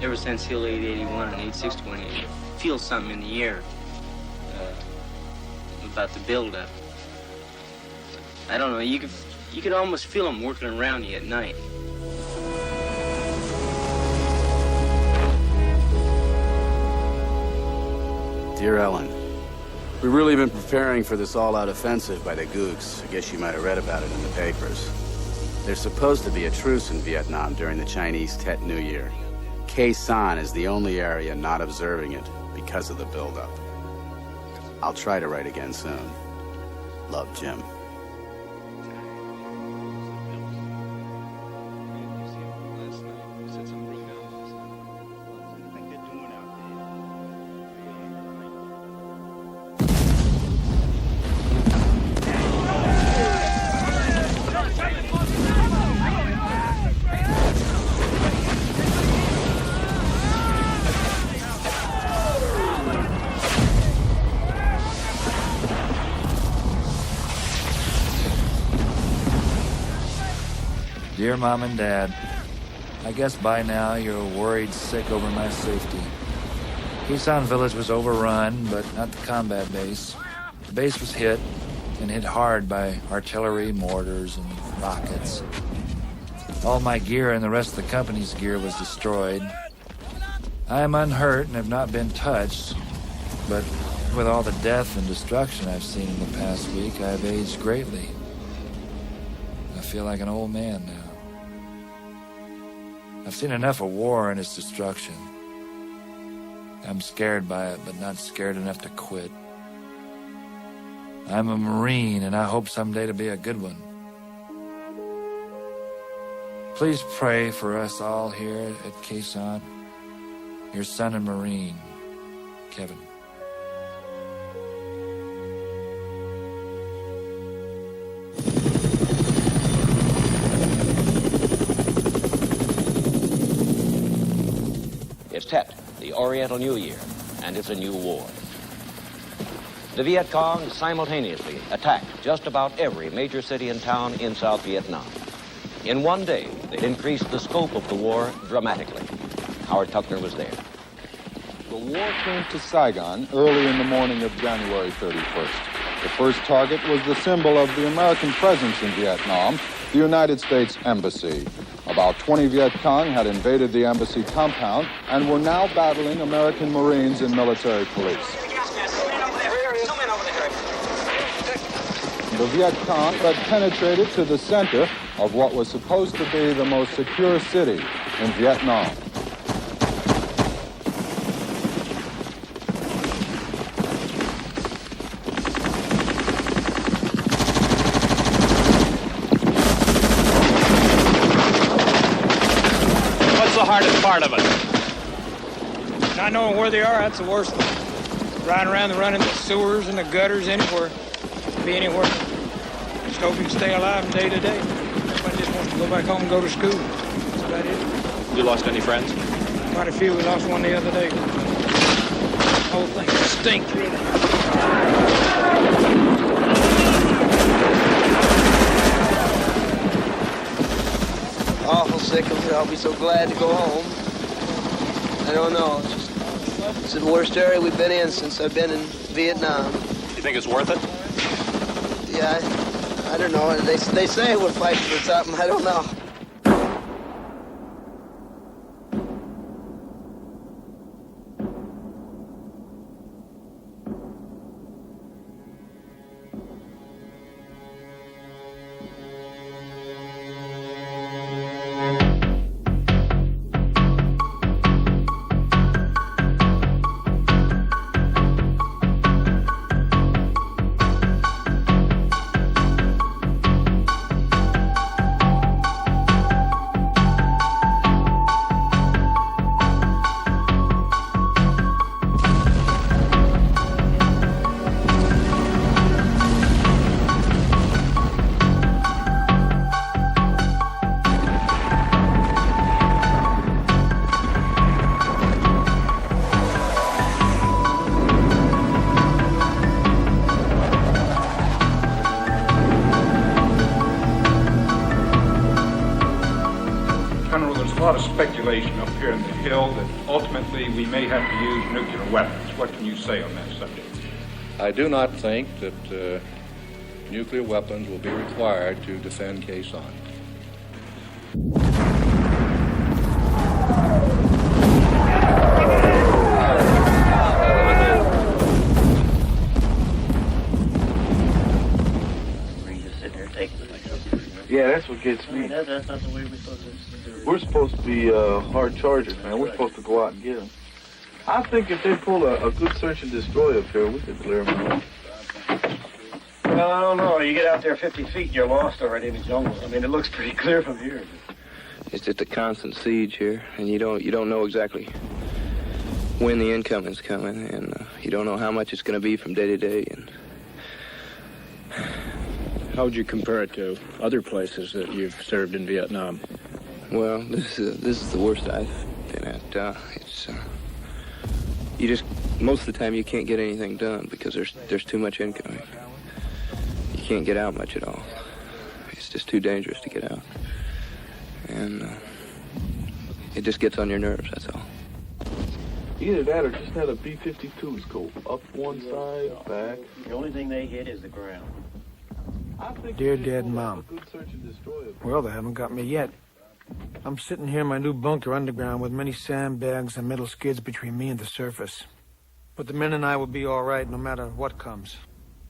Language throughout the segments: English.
Ever since Hill 881 and 861, you feel something in the air about the buildup. I don't know, you could almost feel them working around you at night. Dear Ellen, we've really been preparing for this all-out offensive by the Gooks. I guess you might have read about it in the papers. There's supposed to be a truce in Vietnam during the Chinese Tet New Year. Khe Sanh is the only area not observing it because of the buildup. I'll try to write again soon. Love, Jim. Dear Mom and Dad, I guess by now you're worried sick over my safety. Khe Sanh village was overrun, but not the combat base. The base was hit, and hit hard by artillery, mortars, and rockets. All my gear and the rest of the company's gear was destroyed. I am unhurt and have not been touched, but with all the death and destruction I've seen in the past week, I've aged greatly. I feel like an old man now. I've seen enough of war and its destruction. I'm scared by it, but not scared enough to quit. I'm a Marine, and I hope someday to be a good one. Please pray for us all here at Khe Sanh. Your son and Marine, Kevin. It's Tet, the Oriental New Year, and it's a new war. The Viet Cong simultaneously attacked just about every major city and town in South Vietnam. In one day, they'd increased the scope of the war dramatically. Howard Tuckner was there. The war came to Saigon early in the morning of January 31st. The first target was the symbol of the American presence in Vietnam, the United States Embassy. About 20 Viet Cong had invaded the embassy compound and were now battling American Marines and military police. The Viet Cong had penetrated to the center of what was supposed to be the most secure city in Vietnam. Hardest part of it. Not knowing where they are, that's the worst thing. Riding around and running the sewers and the gutters anywhere. Be anywhere. Just hope you can stay alive from day to day. Everybody just wants to go back home and go to school. That's about it. You lost any friends? Quite a few. We lost one the other day. The whole thing stinks, really. Awful sick of it. I'll be so glad to go home. I don't know. It's the worst area we've been in since I've been in Vietnam. You think it's worth it? Yeah, I don't know. They say we're fighting for something. I don't know. a lot of speculation up here in the Hill that ultimately we may have to use nuclear weapons. What can you say on that subject? I do not think that nuclear weapons will be required to defend Khe Sanh. Yeah, that's what gets me. That's not the way we're supposed to do it. We're supposed to be hard chargers, man. We're supposed to go out and get them. I think if they pull a good search and destroy up here, we could clear them out. Well, I don't know. You get out there 50 feet and you're lost already in the jungle. I mean, it looks pretty clear from here. It's just a constant siege here, and you don't know exactly when the incoming's coming, and you don't know how much it's going to be from day to day. And how would you compare it to other places that you've served in Vietnam? Well, this is the worst I've been at. You just most of the time you can't get anything done because there's too much incoming. You can't get out much at all. It's just too dangerous to get out, and it just gets on your nerves. That's all. Either that or just had a B-52s go up one side, back. The only thing they hit is the ground. Dear Dad and Mom. Well, they haven't got me yet. I'm sitting here in my new bunker underground with many sandbags and metal skids between me and the surface. But the men and I will be all right no matter what comes.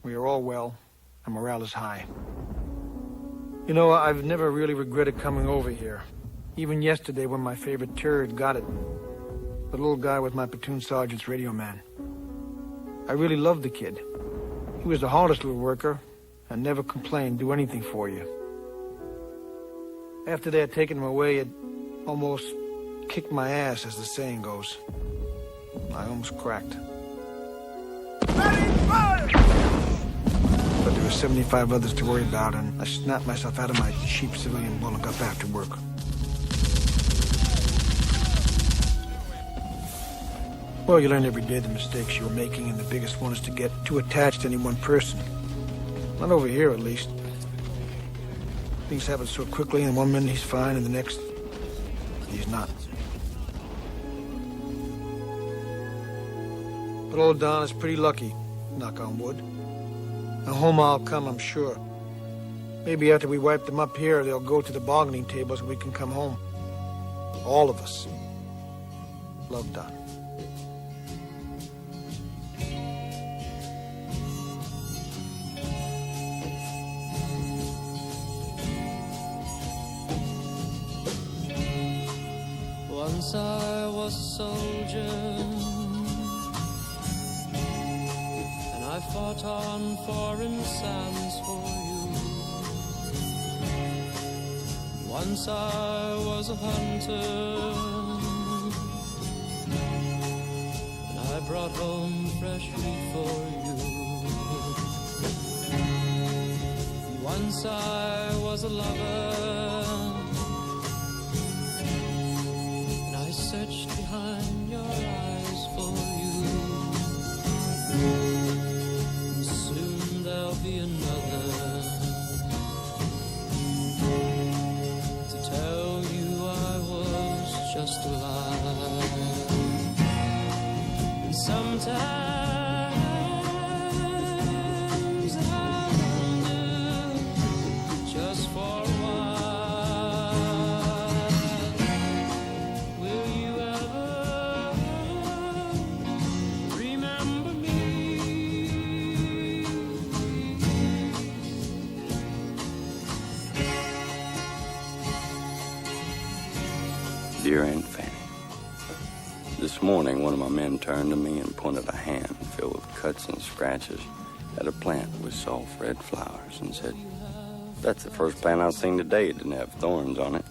We are all well, and morale is high. You know, I've never really regretted coming over here. Even yesterday when my favorite turd got it. The little guy was my platoon sergeant's radio man. I really loved the kid. He was the hardest little worker, and never complained, do anything for you. After they had taken him away, it almost kicked my ass, as the saying goes. I almost cracked. But there were 75 others to worry about, and I snapped myself out of my cheap civilian bull and got back to work. Well, you learn every day the mistakes you were making, and the biggest one is to get too attached to any one person. Not over here, at least. Things happen so quickly, and 1 minute he's fine, and the next, he's not. But old Don is pretty lucky, knock on wood. And home I'll come, I'm sure. Maybe after we wipe them up here, they'll go to the bargaining tables and we can come home. All of us. Love, Don. Once I was a soldier, and I fought on foreign sands for you. Once I was a hunter, and I brought home fresh meat for you. Once I was a lover, searched behind your eyes for you. And soon there'll be another to tell you I was just alive. And sometimes I wonder, just for a while, Dear Aunt Fanny, this morning one of my men turned to me and pointed a hand filled with cuts and scratches at a plant with soft red flowers and said, "That's the first plant I've seen today that didn't have thorns on it."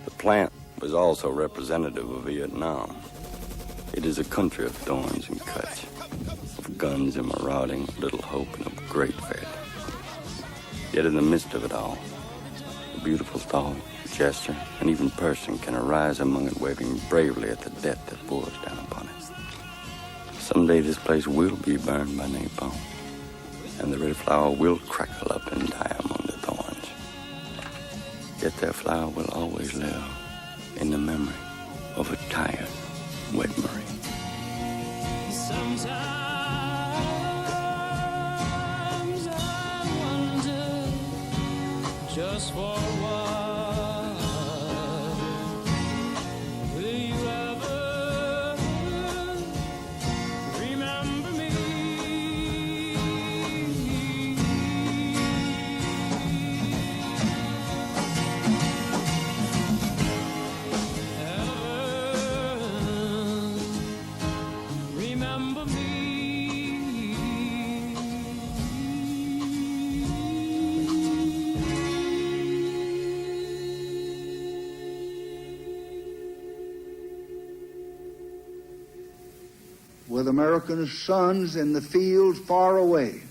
The plant was also representative of Vietnam. It is a country of thorns and cuts, of guns and marauding, of little hope and of great failure. Yet in the midst of it all, a beautiful thought, gesture, and even person can arise among it, waving bravely at the death that pours down upon it. Someday this place will be burned by napalm, and the red flower will crackle up and die among the thorns. Yet that flower will always live, of a tired, wet Marine. Sometimes I wonder just for what will you ever remember me? Remember me. With American sons in the field far away,